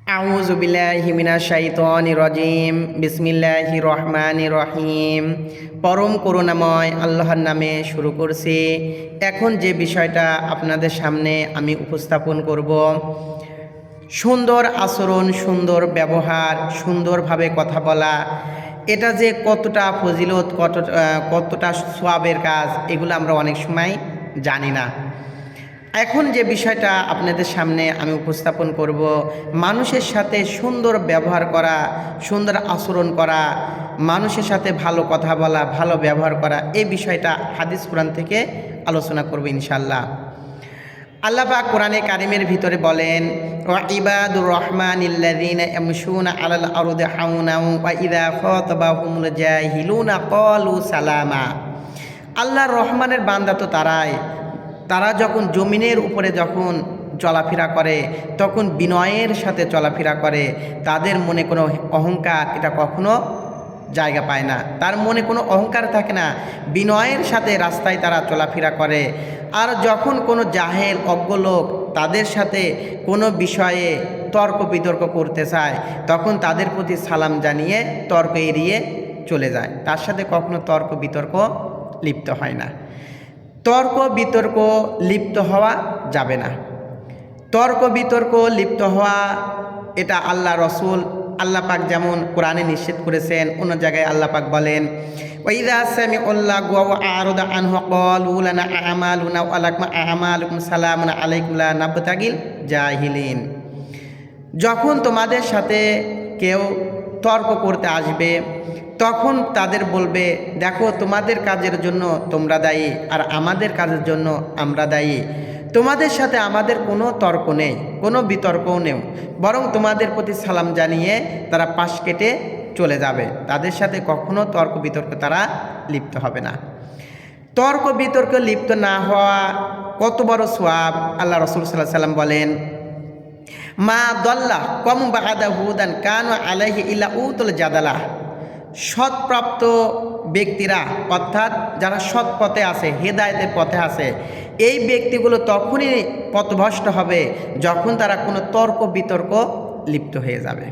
আউযু বিল্লাহি মিনাশ শাইতানির রাজিম। বিসমিল্লাহির রহমানির রহিম। পরম করুণাময় আল্লাহর নামে শুরু করছি। এখন যে বিষয়টা আপনাদের সামনে আমি উপস্থাপন করব, সুন্দর আচরণ, সুন্দর ব্যবহার, সুন্দরভাবে কথা বলা, এটা যে কতটা ফজিলত, কতটা সওয়াবের কাজ, এগুলো আমরা অনেক সময় জানি না। এখন যে বিষয়টা আপনাদের সামনে আমি উপস্থাপন করব, মানুষের সাথে সুন্দর ব্যবহার করা, সুন্দর আচরণ করা, মানুষের সাথে ভালো কথা বলা, ভালো ব্যবহার করা, এই বিষয়টা হাদিস কোরআন থেকে আলোচনা করব ইনশাল্লাহ। আল্লাহ পাক কোরআনে কারিমের ভিতরে বলেন, ওয়া ইবাদুর রহমানিল্লাযীনা ইয়ামশুনা আলাল আরদি হাওনা ওয়া ইযা খাতাবাহুমুল জাহিলুনা ক্বালু সালামা। আল্লাহর রহমানের বান্দা তো তারা যখন জমিনের উপরে যখন চলাফেরা করে তখন বিনয়ের সাথে চলাফেরা করে। তাদের মনে কোনো অহংকার এটা কখনো জায়গা পায় না, তার মনে কোনো অহংকার থাকে না। বিনয়ের সাথে রাস্তায় তারা চলাফেরা করে। আর যখন কোনো জাহেল অজ্ঞ লোক তাদের সাথে কোনো বিষয়ে তর্ক বিতর্ক করতে চায়, তখন তাদের প্রতি সালাম জানিয়ে তর্ক এড়িয়ে চলে যায়। তার সাথে কখনো তর্ক বিতর্ক লিপ্ত হয় না। তর্ক বিতর্ক লিপ্ত হওয়া যাবে না। তর্ক বিতর্ক লিপ্ত হওয়া এটা আল্লাহ রসুল, আল্লাহ পাক যেমন কোরআনে নিষেধ করেছেন, অন্য জায়গায় আল্লাহ পাক বলেন, ওয়াইদা সামিউল্লাহ ওয়া আরাদা আনহু ক্বালু লানা আমালুনা ওয়া লাকুম আমালুকুম সালামুন আলাইকুম লা নাবতাগিল জাহিলিন। যখন তোমাদের সাথে কেউ তর্ক করতে আসবে, তখন তাদের বলবে, দেখো তোমাদের কাজের জন্য তোমরা দায়ী আর আমাদের কাজের জন্য আমরা দায়ী। তোমাদের সাথে আমাদের কোনো তর্ক নেই, কোনো বিতর্কও নেই, বরং তোমাদের প্রতি সালাম জানিয়ে তারা পাশ কেটে চলে যাবে। তাদের সাথে কখনো তর্ক বিতর্ক তারা লিপ্ত হবে না। তর্ক বিতর্ক লিপ্ত না হওয়া কত বড় সওয়াব। আল্লাহ রাসূল সাল্লাল্লাহু আলাইহি ওয়াসাল্লাম বলেন, মা দল্লা কম বাদা হুদান কানু আলাইহি ইল্লা উতুল জাদালা। সৎপ্রাপ্ত ব্যক্তিরা, অর্থাৎ যারা সৎ পথে আছে, হেদায়েতের পথে আছে, এই ব্যক্তিগুলো তখনই পথভ্রষ্ট হবে যখন তারা কোনো তর্ক বিতর্ক লিপ্ত হয়ে যাবে।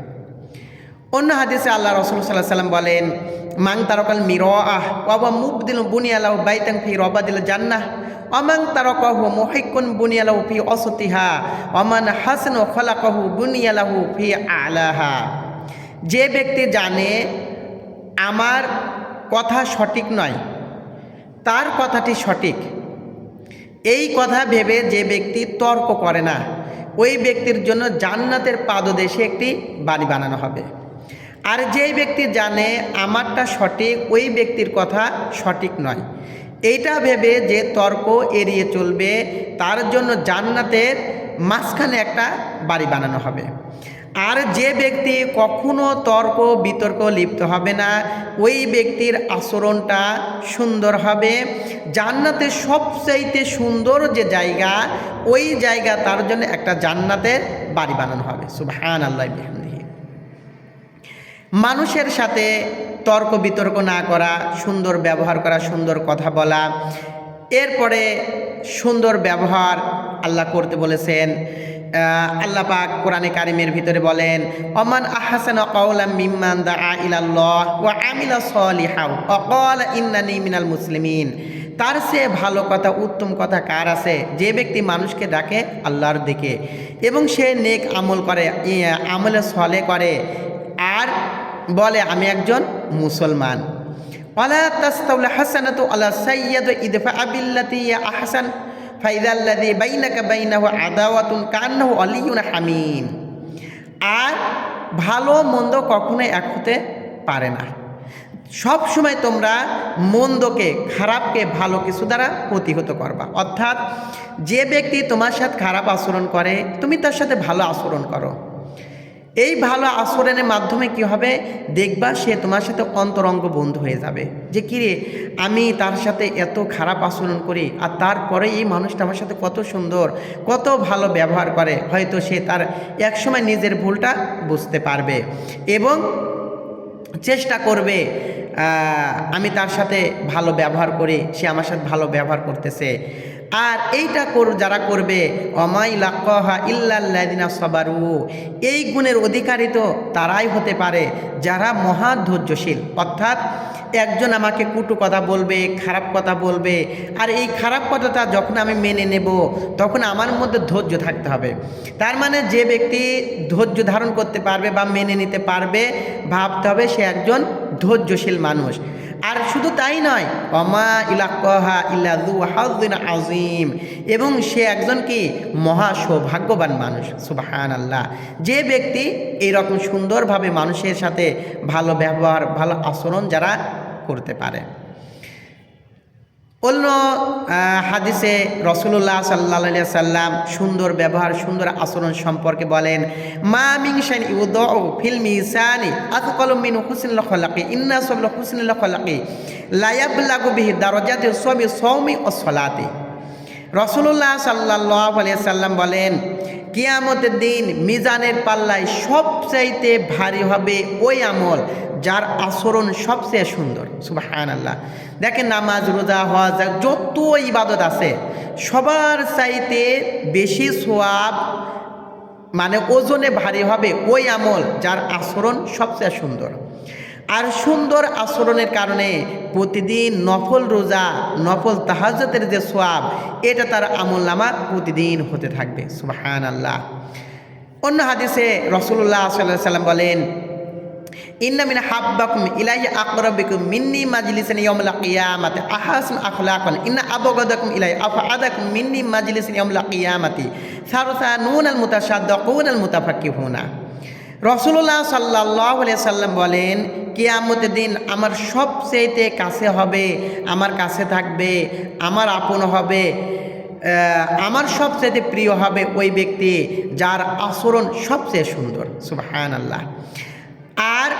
অন্য হাদিসে আল্লাহ রাসূল সাল্লাল্লাহু আলাইহি ওয়াসাল্লাম বলেন, মান তারাকাল মিরাআহ ওয়া মুবদিল বুনিয়ালাহু বাইতান ফি রাবাদিল জান্নাহ ওয়া মান তারাকাহু মুহিক্কুন বুনিয়ালাহু ফি আসতিহা ওয়া মান হাসানু খালাকাহু বুনিয়ালাহু ফি আলাহা। যে ব্যক্তি জানে আমার কথা সঠিক নয়, তার কথাটি সঠিক, এই কথা ভেবে যে ব্যক্তি তর্ক করে না, ওই ব্যক্তির জন্য জান্নাতের পাদদেশে একটি বাড়ি বানানো হবে। আর যেই ব্যক্তি জানে আমারটা সঠিক, ওই ব্যক্তির কথা সঠিক নয়, এইটা ভেবে যে তর্ক এড়িয়ে চলবে, তার জন্য জান্নাতের মাঝখানে একটা বাড়ি বানানো হবে। আর যে ব্যক্তি কখনো তর্ক বিতর্ক লিপ্ত হবে না, ওই ব্যক্তির আচরণটা সুন্দর হবে। জান্নাতের সবচাইতে সুন্দর যে জায়গা, ওই জায়গা তার জন্য একটা জান্নাতের বাড়ি বানানো হবে। সুবহানাল্লাহি বিহামদিহি। মানুষের সাথে তর্ক বিতর্ক না করা, সুন্দর ব্যবহার করা, সুন্দর কথা বলা। এরপরে সুন্দর ব্যবহার আল্লাহ করতে বলেছেন। আল্লাহ পাক কোরআনে কারিমের ভিতরে বলেন, ওমান আহসানা কাওলাম মিম্মান দাআ ইলাল্লাহ ওয়া আমিলা সলিহাও ওয়া ক্বালা ইন্নানি মিনাল মুসলিমিন। তার চেয়ে ভালো কথা, উত্তম কথা কার আছে? যে ব্যক্তি মানুষকে ডাকে আল্লাহর দিকে এবং সে নেক আমল করে, আমলে সলে করে, আর বলে আমি একজন মুসলমান। ওয়ালা তাস্তাউল হাসানাতু আলা সাইয়্যিদি ইদফা বিল্লাতি হিয়া আহসান ফাইদাল্লাযী বাইনাকা বাইনাহু আদাওয়াতুন কান্নাহু ওয়ালিয়্যুন হামীম। আর ভালো মন্দ কখনোই এক হতে পারে না। সব সময় তোমরা মন্দকে, খারাপকে ভালো কিছু দ্বারা প্রতিহত করবা। অর্থাৎ যে ব্যক্তি তোমার সাথে খারাপ আচরণ করে, তুমি তার সাথে ভালো আচরণ করো। এই ভালো আচরণের মাধ্যমে কি হবে, দেখবা সে তোমার সাথে অন্তরঙ্গ বন্ধু হয়ে যাবে। যে কিরে, আমি তার সাথে এত খারাপ আচরণ করি, আর তারপরে এই মানুষটা আমার সাথে কত সুন্দর, কত ভালো ব্যবহার করে। হয়তো সে তার একসময় নিজের ভুলটা বুঝতে পারবে এবং চেষ্টা করবে আমি তার সাথে ভালো ব্যবহার করি, সে আমার সাথে ভালো ব্যবহার করতেছে। আর এইটা যারা করবে অমাই লাক্কাহা ইল্লাল্লাযিনা সাবারু, এই গুণের অধিকারী তো তারাই হতে পারে যারা মহা ধৈর্যশীল। অর্থাৎ একজন আমাকে কুটু কথা বলবে, খারাপ কথা বলবে, আর এই খারাপ কথাটা যখন আমি মেনে নেব তখন আমার মধ্যে ধৈর্য থাকতে হবে। তার মানে যে ব্যক্তি ধৈর্য ধারণ করতে পারবে বা মেনে নিতে পারবে, ভাবতে হবে সে একজন ধৈর্যশীল মানুষ। আর শুধু তাই নয়, অমা ইলাক্কাহা ইল্লা যু হায্যিন আযীম, এবং সে একজন কি মহা সৌভাগ্যবান মানুষ। সুবহানাল্লাহ। যে ব্যক্তি এইরকম সুন্দরভাবে মানুষের সাথে ভালো ব্যবহার, ভালো আচরণ যারা করতে পারে। অন্য হাদিসে রাসূলুল্লাহ সাল্লাল্লাহু আলাইহি সাল্লাম সুন্দর ব্যবহার, সুন্দর আচরণ সম্পর্কে বলেন, মা মিন শাইইন ইউদাউ ফিল মিজানি আথকালু মিন হুসনিল খলাকি ইন্না সাবল হুসনিল খলাকি লা ইয়াবলাগু বিহি দারাজাতি সাওমি ওয়াস সালাতি। রাসূলুল্লাহ সাল্লাল্লাহু আলাইহি সাল্লাম বলেন, কিয়ামতের দিন মিজানের পাল্লায় সবচাইতে ভারী হবে ওই আমল যার আচরণ সবচেয়ে সুন্দর। সুবহানাল্লাহ। দেখেন, নামাজ, রোজা, হজ, যত ইবাদত আছে সবার চাইতে বেশি সওয়াব, মানে ওজনে ভারী হবে ওই আমল যার আচরণ সবচেয়ে সুন্দর। আর সুন্দর আচরণের কারণে প্রতিদিন নফল রোজা, নফল তাহাজ্জুদের যে সওয়াব, এটা তার আমলনামা প্রতিদিন হতে থাকবে। সুবহানাল্লাহ। অন্য হাদিসে রাসূলুল্লাহ সাল্লাল্লাহু আলাইহি সাল্লাম বলেন, ইন্না মিন হাব্বাকুম ইলাইহি আকরাবিকুম মিন্নি মাজলিসান ইয়াউমুল কিয়ামাতি আহসান আখলাকান ইন্না আবগাদাকুম ইলাইহি আফআদাকুম মিন্নি মাজলিসান ইয়াউমুল কিয়ামাতি সারসানুনাল মুতাসাদ্দিকুনাল মুতাফাক্কিহুনা। রাসূলুল্লাহ সাল্লাল্লাহু আলাইহি সাল্লাম বলেন, কিয়ামতের দিন আমার সবচেয়ে কাছে হবে, আমার কাছে থাকবে, আমার আপন হবে, আমার সবচেয়ে প্রিয় হবে ওই ব্যক্তি যার আচরণ সবচেয়ে সুন্দর। সুবহানাল্লাহ। আর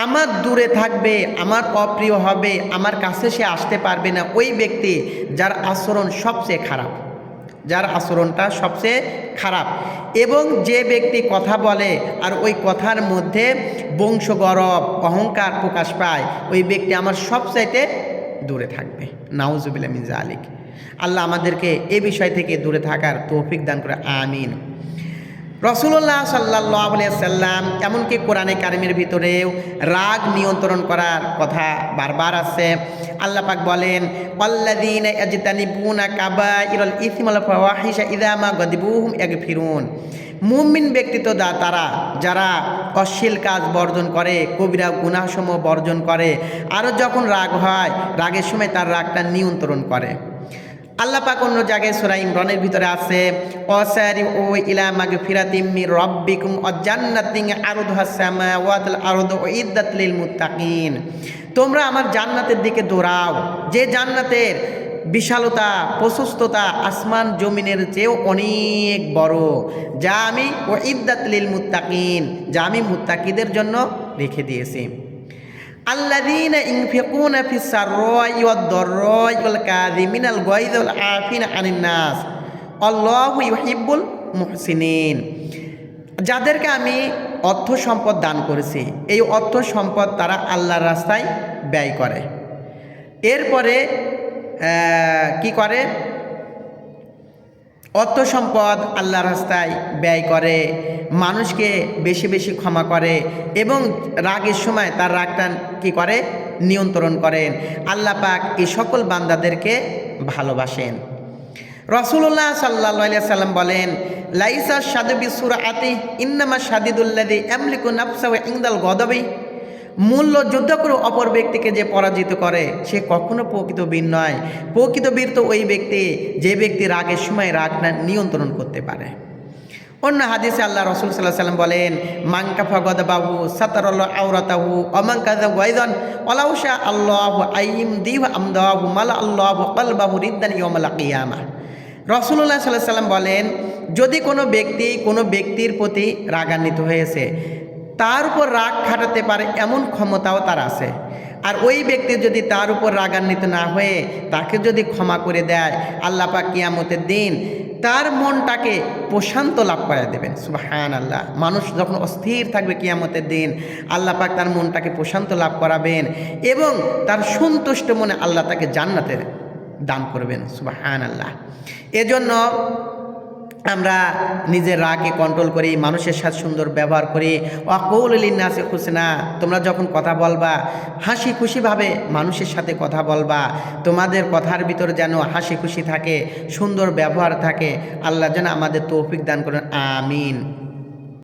আমার দূরে থাকবে, আমার অপ্রিয় হবে, আমার কাছে সে আসতে পারবে না ওই ব্যক্তি যার আচরণ সবচেয়ে খারাপ, যার আচরণটা সবচেয়ে খারাপ। এবং যে ব্যক্তি কথা বলে আর ওই কথার মধ্যে বংশগর্ব, অহংকার প্রকাশ পায়, ওই ব্যক্তি আমার সবচাইতে দূরে থাকবে। নাউজুবিল্লাহ মিন যালিক। আল্লাহ আমাদেরকে এই বিষয় থেকে দূরে থাকার তৌফিক দান করে, আমিন। রাসূলুল্লাহ সাল্লাল্লাহু আলাইহি সাল্লাম এমনকি কোরআনে কারিমের ভিতরেও রাগ নিয়ন্ত্রণ করার কথা বারবার আছে। আল্লাহ পাক বলেন, আল্লাযীনা ইয়াজতানিবুনা কাবাইরাল ইসমি ওয়াল ফাওয়াহিশা ইযা মা গাদিবুহুম ইয়াগফিরুন। মুমিন ব্যক্তি তো তারা যারা অশ্লীল কাজ বর্জন করে, কবিরা গুনাহসমূহ বর্জন করে, আরও যখন রাগ হয়, রাগের সময় তার রাগটা নিয়ন্ত্রণ করে। আল্লাহ পাক অন্য জায়গায় সূরা ইমরানের ভিতরে আছে, ওয়াসারিউ ইলা মাগফিরাতিম মির রাব্বিকুম ওয়া জান্নাতিন আরদুহাস সামাওয়াতুল আরদু উইদ্দাত লিল মুত্তাকিন। তোমরা আমার জান্নাতের দিকে দৌড়াও, যে জান্নাতের বিশালতা, প্রশস্ততা আসমান জমিনের চেয়েও অনেক বড়, যা আমি উইদ্দাত লিল মুত্তাকিন, যা আমি মুত্তাকিদের জন্য রেখে দিয়েছি। আল্লাযীনা ইনফিকুনা ফিস সাররাই ওয়াদ দাররাই ওয়াল কাযিমিনাল গায়য ওয়াল আফিনা আনিন নাস আল্লাহু ইউহিব্বুল মুহসিনিন। যাদেরকে আমি অর্থ সম্পদ দান করেছি, এই অর্থ সম্পদ তারা আল্লাহর রাস্তায় ব্যয় করে। এরপরে কি করে? অর্থ সম্পদ আল্লাহর রাস্তায় ব্যয় করে, মানুষকে বেশি বেশি ক্ষমা করে, এবং রাগের সময় তার রাগটা কি করে? নিয়ন্ত্রণ করেন। আল্লাহ পাক এই সকল বান্দাদেরকে ভালোবাসেন। রাসূলুল্লাহ সাল্লাল্লাহু আলাইহি সাল্লাম বলেন, লাইসা শাদু বিসুরাতি ইন্নামা শাদিদুল্লাযী ইয়ামলিকু নাফসাহু ইনদাল গদাবি। মূল্য যুদ্ধ করে অপর ব্যক্তিকে যে পরাজিত করে সে কখনো প্রকৃত বীর নয়। প্রকৃত বীর তো ওই ব্যক্তি যে ব্যক্তি রাগের সময় রাগটা নিয়ন্ত্রণ করতে পারে। অন্য হাদিসে আল্লাহ রাসূল সাল্লাল্লাহু আলাইহি ওয়াসাল্লাম বলেন, মান কাফা গদাবাহু সাতারাল্লাহু আওরাতাহু ওয়া মান কাযা ওয়াইদান ওয়ালাউ শা আল্লাহু আইয়িমদিহু আমদাহু মালা আল্লাহু কলবাহু রিদ্দান ইয়াউমাল কিয়ামাহ। রাসূলুল্লাহ সাল্লাল্লাহু আলাইহি ওয়াসাল্লাম বলেন, যদি কোনো ব্যক্তির প্রতি রাগান্বিত হয়েছে, তার উপর রাগ খাটাতে পারে এমন ক্ষমতাও তার আছে। আর ওই ব্যক্তি যদি তার উপর রাগান্বিত না হয়ে তাকে যদি ক্ষমা করে দেয়, আল্লাহ পাক কিয়ামতের দিন তার মনটাকে প্রশান্ত লাভ করে দেবেন। সুবহানাল্লাহ। মানুষ যখন অস্থির থাকবে কিয়ামতের দিন, আল্লাহ পাক তার মনটাকে প্রশান্ত লাভ করাবেন এবং তার সন্তুষ্ট মনে আল্লাহ তাকে জান্নাতে দান করবেন। সুবহানাল্লাহ। এজন্য আমরা নিজের রাগকে কন্ট্রোল করি, মানুষের সাথে সুন্দর ব্যবহার করি। ওয়াকুলু লিন্নাসি হুসনা, তোমরা যখন কথা বলবা হাসি খুশিভাবে মানুষের সাথে কথা বলবা, তোমাদের কথার ভিতর যেন হাসি খুশি থাকে, সুন্দর ব্যবহার থাকে। আল্লাহ যেন আমাদের তৌফিক দান করেন, আমিন।